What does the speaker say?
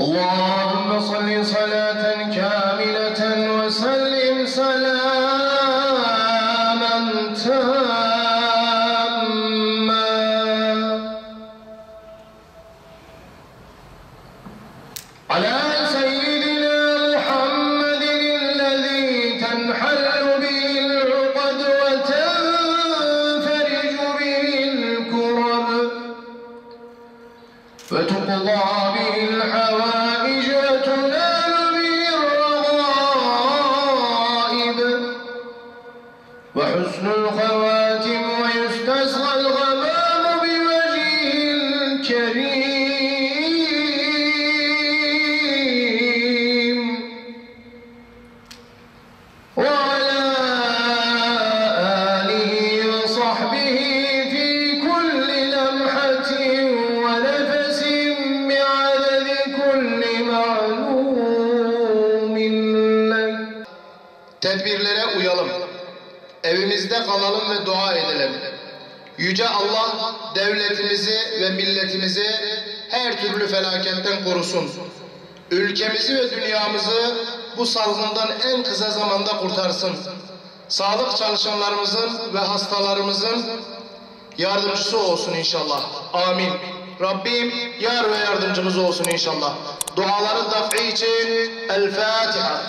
اللهم صل صلاة كاملة وسلم سلاما تاما على سيدنا محمد الذي تنحل به العقد وتنفرج به الكرب وتقضى به الحوائج وتنال به الرغائب وحسن الخواتم ويستسقى الغمام بوجهه الكريم وعلى آله وصحبه في كل لمحة ونفس بعدد كل معلوم لك. Tedbirlere uyalım. Evimizde kalalım ve dua edelim. Yüce Allah devletimizi ve milletimizi her türlü felaketten korusun. Ülkemizi ve dünyamızı bu salgından en kısa zamanda kurtarsın. Sağlık çalışanlarımızın ve hastalarımızın yardımcısı olsun inşallah. Amin. Rabbim yar ve yardımcımız olsun inşallah. Duaların daf'i için El Fatiha.